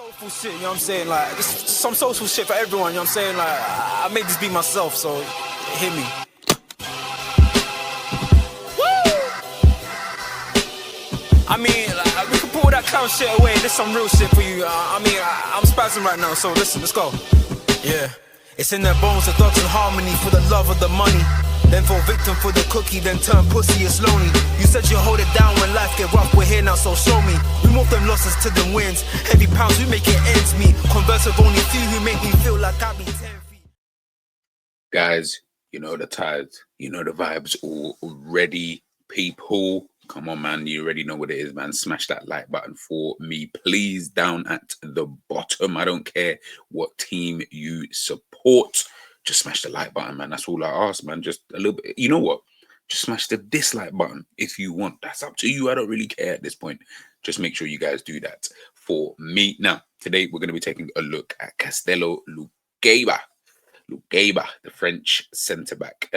Soulful shit, you know what I'm saying? Like, this some soulful shit for everyone, you know what I'm saying? Like, I made this beat myself, so hit me. Woo! I mean, like, we can pull that clown shit away. There's some real shit for you. I'm spazzing right now, so listen, let's go. Yeah. It's in their bones, the thugs in harmony for the love of the money. Then fall victim for the cookie, then turn pussy, it's lonely. You said you hold it down when life get rough, we're here now, so show me. We move them losses to them wins. Heavy pounds, we make it ends meet. Converse with only few who make me feel like I be 10 feet. Guys, you know the tides, you know the vibes already, people. Come on, man, you already know what it is, man. Smash that like button for me, please, down at the bottom. I don't care what team you support. Just smash the like button, man. That's all I ask, man. Just a little bit. You know what? Just smash the dislike button if you want. That's up to you. I don't really care at this point. Just make sure you guys do that for me. Now, today we're going to be taking a look at Castello Lukeba, the French centre-back.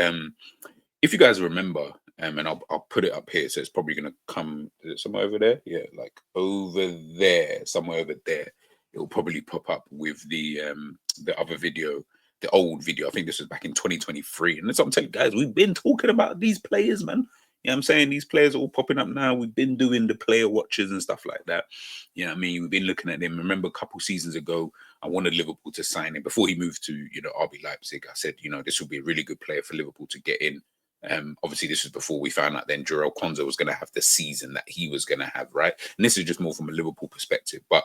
If you guys remember, and I'll put it up here, so it's probably going to come, is it somewhere over there? Yeah, like over there, somewhere over there. It'll probably pop up with the other video, the old video. I think this was back in 2023. And that's what I'm telling you guys, we've been talking about these players, man. You know what I'm saying? These players are all popping up now. We've been doing the player watches and stuff like that. You know what I mean? We've been looking at them. Remember a couple seasons ago, I wanted Liverpool to sign him. Before he moved to, RB Leipzig, I said, this would be a really good player for Liverpool to get in. Obviously, this was before we found out then 𝐒𝐔𝐁𝐒 was going to have the season that he was going to have, right? And this is just more from a Liverpool perspective. But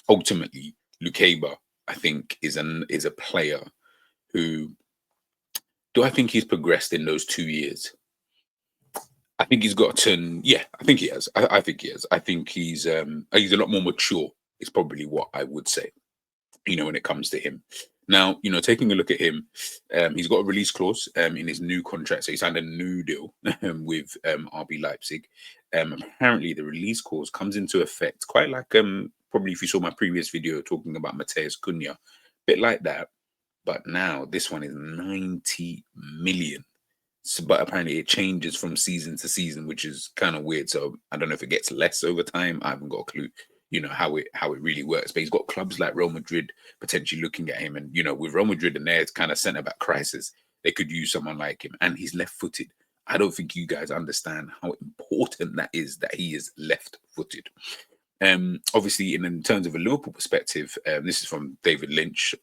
ultimately, Lukeba, I think, is a player who, do I think he's progressed in those 2 years? I think he's gotten, yeah, I think he has. I think he has. I think he's a lot more mature, is probably what I would say, when it comes to him. Now, taking a look at him, he's got a release clause in his new contract. So he signed a new deal with RB Leipzig. Apparently, the release clause comes into effect quite like, probably if you saw my previous video talking about Matheus Cunha, a bit like that. But now this one is 90 million. So, but apparently it changes from season to season, which is kind of weird. So I don't know if it gets less over time. I haven't got a clue, how it really works. But he's got clubs like Real Madrid potentially looking at him. And, with Real Madrid and their kind of centre-back crisis, they could use someone like him. And he's left-footed. I don't think you guys understand how important that is, that he is left-footed. Obviously, in terms of a Liverpool perspective, this is from David Lynch.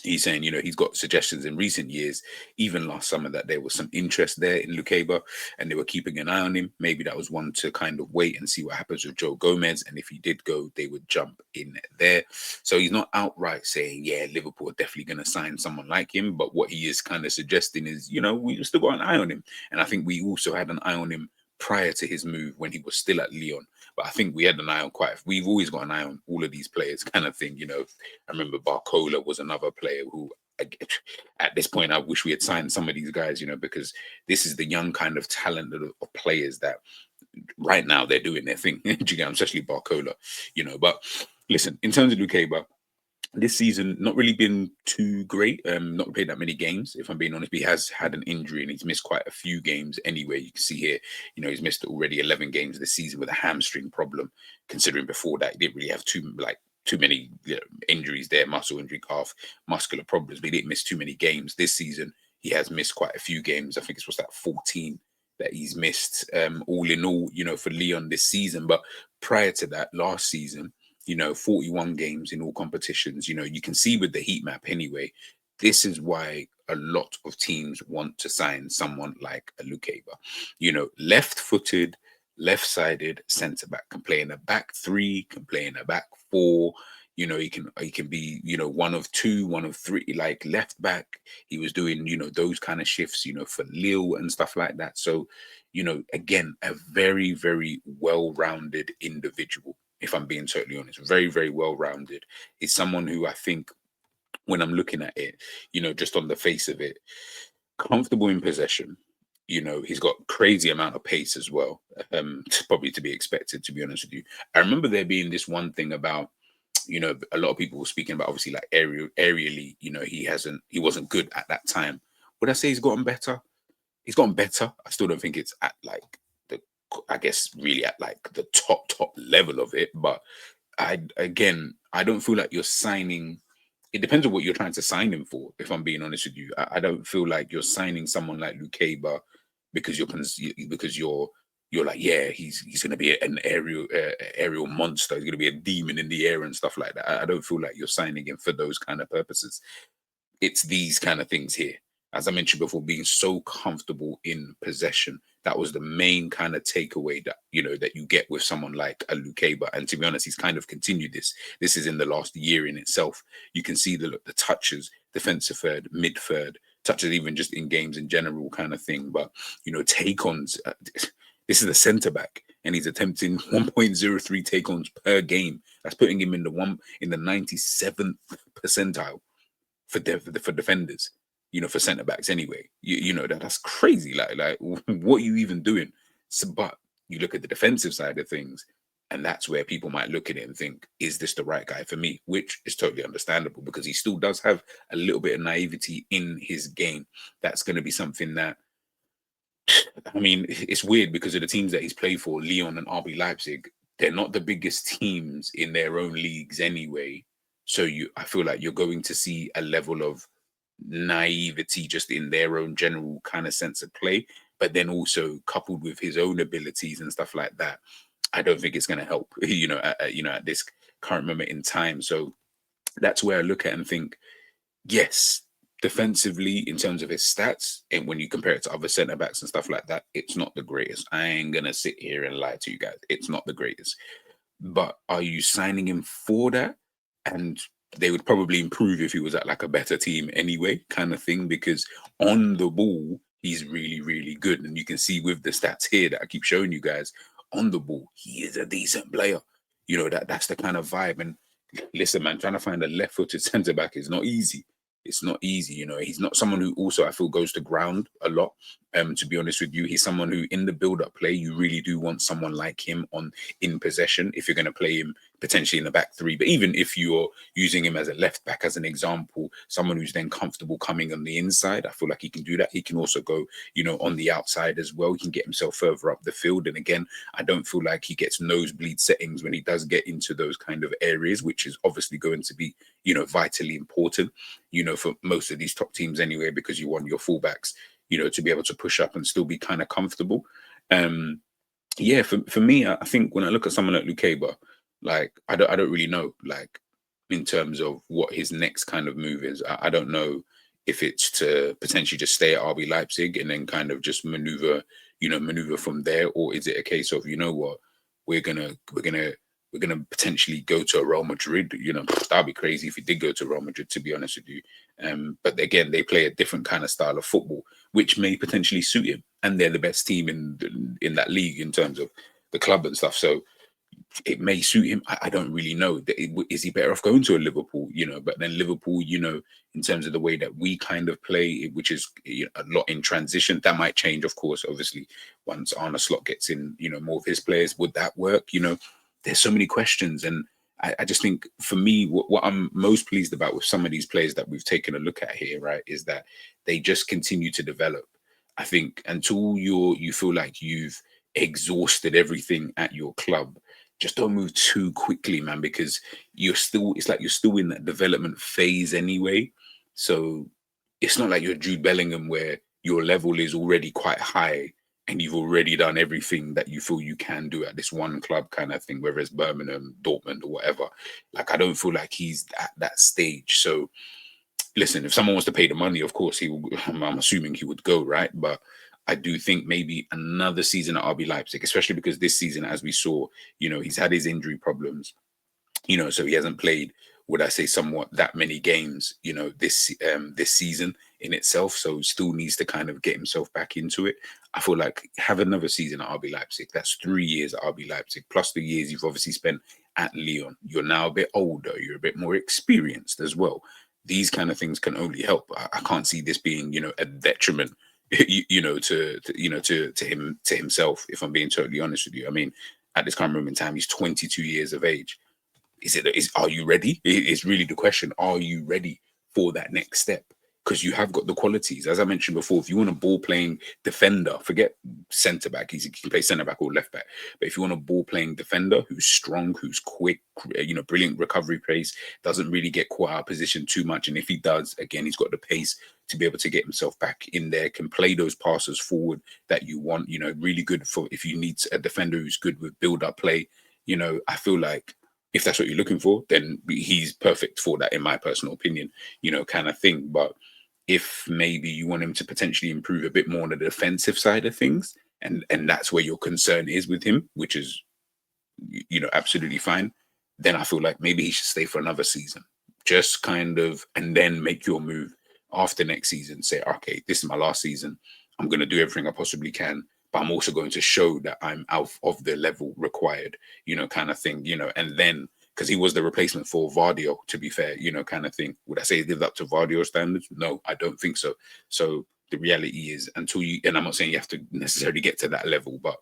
He's saying, he's got suggestions in recent years, even last summer, that there was some interest there in Lukeba and they were keeping an eye on him. Maybe that was one to kind of wait and see what happens with Joe Gomez. And if he did go, they would jump in there. So he's not outright saying, yeah, Liverpool are definitely going to sign someone like him. But what he is kind of suggesting is, we've still got an eye on him. And I think we also had an eye on him prior to his move when he was still at Lyon. But I think we had an eye on we've always got an eye on all of these players kind of thing. I remember Barcola was another player who, at this point, I wish we had signed some of these guys, because this is the young kind of talent of players that right now they're doing their thing, especially Barcola, But listen, in terms of Lukeba, this season, not really been too great. Not played that many games, if I'm being honest. But he has had an injury and he's missed quite a few games anyway. You can see here, he's missed already 11 games this season with a hamstring problem, considering before that he didn't really have too many injuries there, muscle injury, calf, muscular problems, but he didn't miss too many games. This season, he has missed quite a few games. I think it's 14 that he's missed all in all, for Lyon this season. But prior to that, last season, 41 games in all competitions. You can see with the heat map anyway, this is why a lot of teams want to sign someone like a Lukeba. Left-footed, left-sided centre-back, can play in a back three, can play in a back four. He can be, one of two, one of three, like left back. He was doing, those kind of shifts, for Lille and stuff like that. So, again, a very, very well-rounded individual. If I'm being totally honest, very, very well-rounded. He's someone who I think, when I'm looking at it, just on the face of it, comfortable in possession. He's got crazy amount of pace as well, probably to be expected, to be honest with you. I remember there being this one thing about, a lot of people were speaking about, obviously, like aerially, he wasn't good at that time. Would I say he's gotten better? He's gotten better. I still don't think it's at really at like the top level of it, but I don't feel like you're signing. It depends on what you're trying to sign him for. If I'm being honest with you, I don't feel like you're signing someone like Lukeba because you're like, yeah, he's going to be an aerial monster. He's going to be a demon in the air and stuff like that. I don't feel like you're signing him for those kind of purposes. It's these kind of things here. As I mentioned before, being so comfortable in possession. That was the main kind of takeaway that that you get with someone like a Lukeba. And to be honest, he's kind of continued this. This is in the last year in itself. You can see the touches, defensive third, mid third, touches even just in games in general kind of thing. But take-ons. This is a centre back, and he's attempting 1.03 take-ons per game. That's putting him in the 97th percentile for defenders. For centre backs anyway. That's crazy. Like what are you even doing? So, but you look at the defensive side of things, and that's where people might look at it and think, is this the right guy for me? Which is totally understandable because he still does have a little bit of naivety in his game. That's going to be something that, I mean, it's weird because of the teams that he's played for, Lyon and RB Leipzig, they're not the biggest teams in their own leagues anyway. So I feel like you're going to see a level of naivety just in their own general kind of sense of play, but then also coupled with his own abilities and stuff like that, I don't think it's going to help at this current moment in time. So that's where I look at and think, yes, defensively in terms of his stats, and when you compare it to other centre backs and stuff like that, it's not the greatest. I ain't gonna sit here and lie to you guys, it's not the greatest. But are you signing him for that? And they would probably improve if he was at like a better team anyway, kind of thing, because on the ball, he's really, really good. And you can see with the stats here that I keep showing you guys, on the ball, he is a decent player. That's the kind of vibe. And listen, man, trying to find a left-footed centre-back is not easy. It's not easy, he's not someone who also I feel goes to ground a lot. To be honest with you, he's someone who in the build-up play, you really do want someone like him in possession if you're going to play him potentially in the back three. But even if you're using him as a left back, as an example, someone who's then comfortable coming on the inside, I feel like he can do that. He can also go, on the outside as well. He can get himself further up the field. And again, I don't feel like he gets nosebleed settings when he does get into those kind of areas, which is obviously going to be, vitally important, for most of these top teams anyway, because you want your fullbacks, to be able to push up and still be kind of comfortable. Yeah, for me, I think when I look at someone like Lukeba, like I don't really know, like in terms of what his next kind of move is. I don't know if it's to potentially just stay at RB Leipzig and then kind of just maneuver from there, or is it a case of what, we're gonna potentially go to a Real Madrid. That'd be crazy if he did go to Real Madrid, to be honest with you. But again, they play a different kind of style of football, which may potentially suit him, and they're the best team in that league in terms of the club and stuff. So it may suit him. I don't really know. Is he better off going to a Liverpool? But then Liverpool, in terms of the way that we kind of play, which is a lot in transition, that might change, of course. Obviously, once Arne Slot gets in, more of his players, would that work? There's so many questions, and I just think for me, what I'm most pleased about with some of these players that we've taken a look at here, right, is that they just continue to develop. I think until you feel like you've exhausted everything at your club, just don't move too quickly, man, because it's like you're still in that development phase anyway. So it's not like you're Jude Bellingham where your level is already quite high and you've already done everything that you feel you can do at this one club kind of thing, whether it's Birmingham, Dortmund, or whatever. Like, I don't feel like he's at that stage. So listen, if someone wants to pay the money, of course, I'm assuming he would go, right? But I do think maybe another season at RB Leipzig, especially because this season, as we saw, he's had his injury problems, so he hasn't played, would I say, somewhat that many games, this season in itself. So still needs to kind of get himself back into it. I feel like have another season at RB Leipzig. That's 3 years at RB Leipzig, plus the years you've obviously spent at Lyon. You're now a bit older. You're a bit more experienced as well. These kind of things can only help. I can't see this being, a detriment, to himself, if I'm being totally honest with you. I mean, at this current moment in time, he's 22 years of age. Are you ready? It's really the question. Are you ready for that next step? because you have got the qualities. As I mentioned before, if you want a ball playing defender, forget centre back. He can play centre back or left back. But if you want a ball playing defender who's strong, who's quick, brilliant recovery pace, doesn't really get caught out of position too much. And if he does, again, he's got the pace to be able to get himself back in there, can play those passes forward that you want, really good for if you need a defender who's good with build-up play. I feel like if that's what you're looking for, then he's perfect for that, in my personal opinion, kind of thing. But if maybe you want him to potentially improve a bit more on the defensive side of things, and that's where your concern is with him, which is, absolutely fine, then I feel like maybe he should stay for another season, just kind of, and then make your move after next season. Say, okay, this is my last season. I'm going to do everything I possibly can, but I'm also going to show that I'm out of the level required, kind of thing, and then, because he was the replacement for Vardio, to be fair, kind of thing. Would I say he lived up to Vardio's standards? No, I don't think so. So the reality is, until you, and I'm not saying you have to necessarily get to that level, but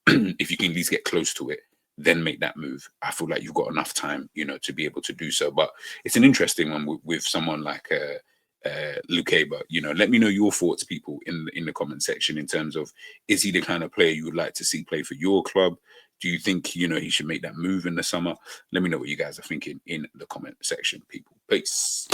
if you can at least get close to it, then make that move. I feel like you've got enough time, to be able to do so. But it's an interesting one with someone like Lukeba. Let me know your thoughts, people, in the comment section, in terms of, is he the kind of player you would like to see play for your club? Do you think, he should make that move in the summer? Let me know what you guys are thinking in the comment section, people. Peace.